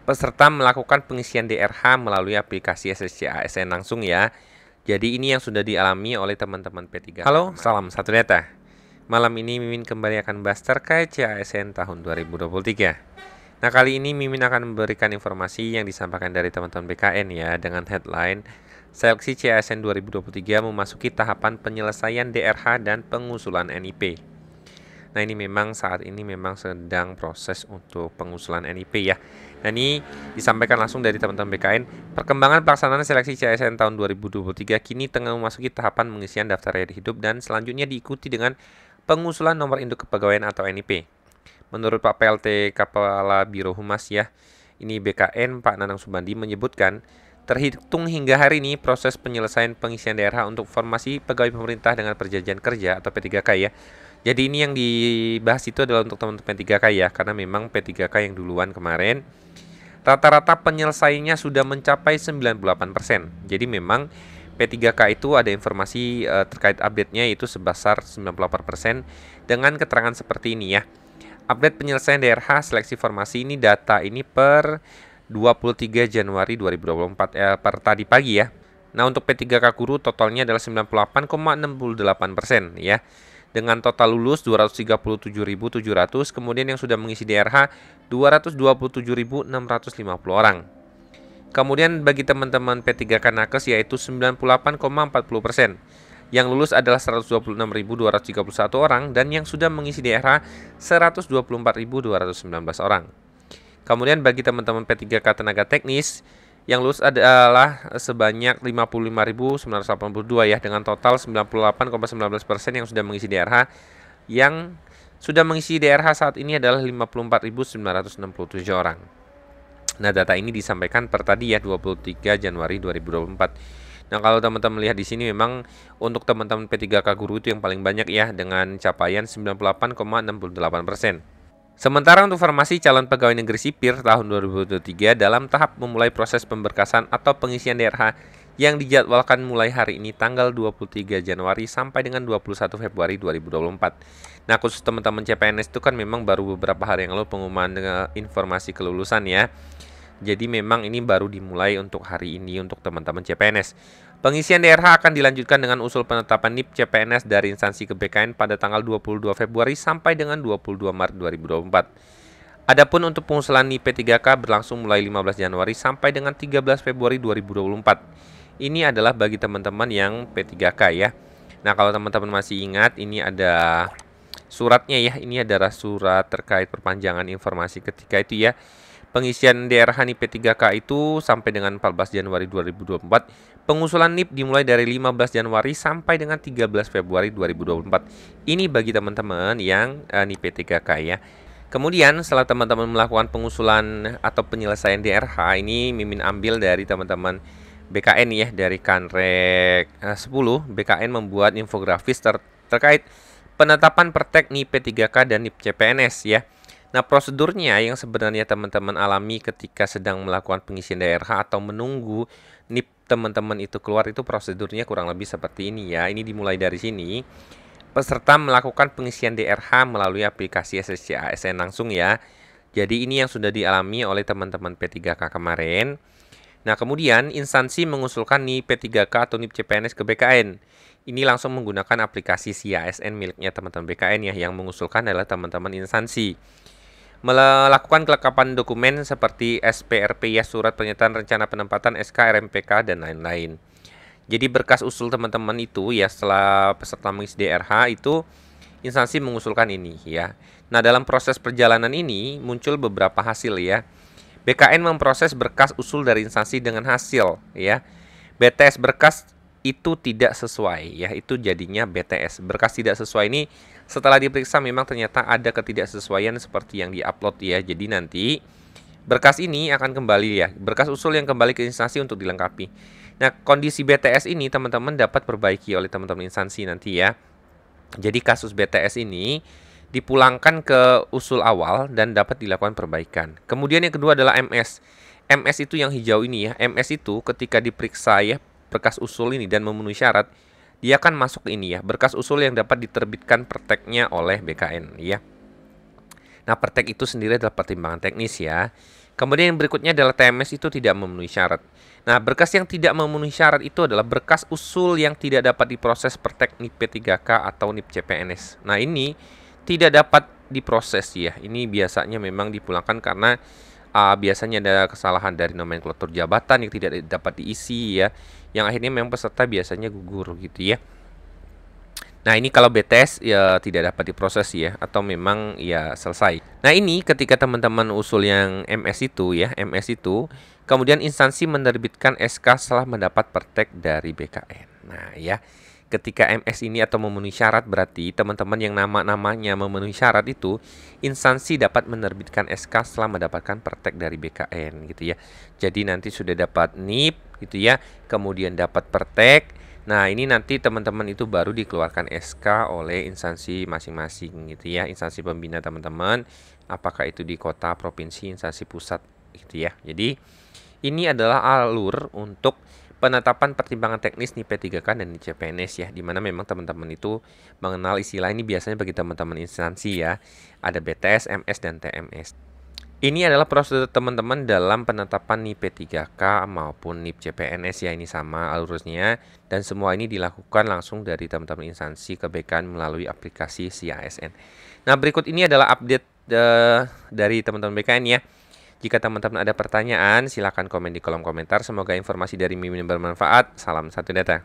Peserta melakukan pengisian DRH melalui aplikasi SSC ASN langsung ya. Jadi ini yang sudah dialami oleh teman-teman P3K. Halo, salam satu data. Malam ini Mimin kembali akan bahas terkait CASN tahun 2023. Nah, kali ini Mimin akan memberikan informasi yang disampaikan dari teman-teman BKN ya, dengan headline Seleksi CASN 2023 memasuki tahapan penyelesaian DRH dan pengusulan NIP. Nah, ini memang saat ini memang sedang proses untuk pengusulan NIP ya. Nah, ini disampaikan langsung dari teman-teman BKN. Perkembangan pelaksanaan seleksi CASN tahun 2023 kini tengah memasuki tahapan pengisian daftar riwayat hidup dan selanjutnya diikuti dengan pengusulan nomor induk kepegawaian atau NIP. Menurut Pak PLT Kepala Biro Humas ya, ini BKN Pak Nanang Subandi menyebutkan terhitung hingga hari ini proses penyelesaian pengisian daerah untuk formasi pegawai pemerintah dengan perjanjian kerja atau P3K ya. Jadi ini yang dibahas itu adalah untuk teman-teman P3K ya, karena memang P3K yang duluan kemarin rata-rata penyelesaiannya sudah mencapai 98%. Jadi memang P3K itu ada informasi terkait update-nya yaitu sebesar 98% dengan keterangan seperti ini ya. Update penyelesaian DRH seleksi formasi ini data ini per 23 Januari 2024 per tadi pagi ya. Nah, untuk P3K guru totalnya adalah 98,68% ya. Dengan total lulus 237.700, kemudian yang sudah mengisi DRH 227.650 orang. Kemudian bagi teman-teman P3K Nakes yaitu 98,40%. Yang lulus adalah 126.231 orang dan yang sudah mengisi DRH 124.219 orang. Kemudian bagi teman-teman P3K tenaga teknis yang lulus adalah sebanyak 55.982 ya, dengan total 98,19% yang sudah mengisi DRH. Yang sudah mengisi DRH saat ini adalah 54.967 orang. Nah, data ini disampaikan per tadi ya 23 Januari 2024. Nah, kalau teman-teman lihat di sini memang untuk teman-teman P3K guru itu yang paling banyak ya dengan capaian 98,68%. Sementara untuk formasi calon pegawai negeri sipil tahun 2023 dalam tahap memulai proses pemberkasan atau pengisian DRH yang dijadwalkan mulai hari ini tanggal 23 Januari sampai dengan 21 Februari 2024. Nah, khusus teman-teman CPNS itu kan memang baru beberapa hari yang lalu pengumuman informasi kelulusan ya. Jadi memang ini baru dimulai untuk hari ini untuk teman-teman CPNS. Pengisian DRH akan dilanjutkan dengan usul penetapan NIP CPNS dari instansi KBKN pada tanggal 22 Februari sampai dengan 22 Maret 2024. Adapun untuk pengusulan NIP P3K berlangsung mulai 15 Januari sampai dengan 13 Februari 2024. Ini adalah bagi teman-teman yang P3K ya. Nah, kalau teman-teman masih ingat, ini ada suratnya ya. Ini adalah surat terkait perpanjangan informasi ketika itu ya. Pengisian DRH NIP P3K itu sampai dengan 14 Januari 2024. Pengusulan NIP dimulai dari 15 Januari sampai dengan 13 Februari 2024. Ini bagi teman-teman yang NIP P3K ya. Kemudian setelah teman-teman melakukan pengusulan atau penyelesaian DRH, ini Mimin ambil dari teman-teman BKN ya, dari Kanrek 10. BKN membuat infografis terkait penetapan pertek NIP P3K dan NIP CPNS ya. Nah, prosedurnya yang sebenarnya teman-teman alami ketika sedang melakukan pengisian DRH atau menunggu NIP teman-teman itu keluar, itu prosedurnya kurang lebih seperti ini ya. Ini dimulai dari sini. Peserta melakukan pengisian DRH melalui aplikasi SSC ASN langsung ya. Jadi ini yang sudah dialami oleh teman-teman P3K kemarin. Nah, kemudian instansi mengusulkan NIP P3K atau NIP CPNS ke BKN. Ini langsung menggunakan aplikasi CASN miliknya teman-teman BKN ya. Yang mengusulkan adalah teman-teman instansi. Melakukan kelengkapan dokumen seperti SPRP ya, surat pernyataan rencana penempatan, SK, RMPK, dan lain-lain. Jadi berkas usul teman-teman itu ya, setelah peserta mengisi DRH itu instansi mengusulkan ini ya. Nah, dalam proses perjalanan ini muncul beberapa hasil ya. BKN memproses berkas usul dari instansi dengan hasil ya. BTS berkas itu tidak sesuai ya, itu jadinya BTS. Berkas tidak sesuai ini setelah diperiksa memang ternyata ada ketidaksesuaian seperti yang diupload ya. Jadi nanti berkas ini akan kembali ya, berkas usul yang kembali ke instansi untuk dilengkapi. Nah, kondisi BTS ini teman-teman dapat perbaiki oleh teman-teman instansi nanti ya. Jadi kasus BTS ini dipulangkan ke usul awal dan dapat dilakukan perbaikan. Kemudian yang kedua adalah MS. MS itu yang hijau ini ya. MS itu ketika diperiksa ya berkas usul ini dan memenuhi syarat, dia akan masuk ini ya, berkas usul yang dapat diterbitkan perteknya oleh BKN ya. Nah, pertek itu sendiri adalah pertimbangan teknis ya. Kemudian yang berikutnya adalah TMS itu tidak memenuhi syarat. Nah, berkas yang tidak memenuhi syarat itu adalah berkas usul yang tidak dapat diproses Pertek NIP P3K atau NIP CPNS. Nah, ini tidak dapat diproses ya. Ini biasanya memang dipulangkan karena biasanya ada kesalahan dari nomenklatur jabatan yang tidak dapat diisi ya. Yang akhirnya memang peserta biasanya gugur gitu ya. Nah, ini kalau BTS ya tidak dapat diproses ya, atau memang ya selesai. Nah, ini ketika teman-teman usul yang MS itu ya, MS itu, kemudian instansi menerbitkan SK setelah mendapat pertek dari BKN. Nah, ya, ketika MS ini atau memenuhi syarat berarti teman-teman yang nama-namanya memenuhi syarat itu, instansi dapat menerbitkan SK setelah mendapatkan pertek dari BKN gitu ya. Jadi nanti sudah dapat NIP gitu ya, kemudian dapat pertek. Nah, ini nanti teman-teman itu baru dikeluarkan SK oleh instansi masing-masing gitu ya, instansi pembina teman-teman, apakah itu di kota, provinsi, instansi pusat gitu ya. Jadi, ini adalah alur untuk penetapan pertimbangan teknis NIP P3K dan NIP CPNS ya, di mana memang teman-teman itu mengenal istilah ini biasanya bagi teman-teman instansi ya, ada BTS, MS, dan TMS. Ini adalah prosedur teman-teman dalam penetapan NIP P3K maupun NIP CPNS ya, ini sama alurnya dan semua ini dilakukan langsung dari teman-teman instansi ke BKN melalui aplikasi SIA-ASN. Nah, berikut ini adalah update dari teman-teman BKN ya. Jika teman-teman ada pertanyaan, silakan komen di kolom komentar. Semoga informasi dari Mimin bermanfaat. Salam satu data.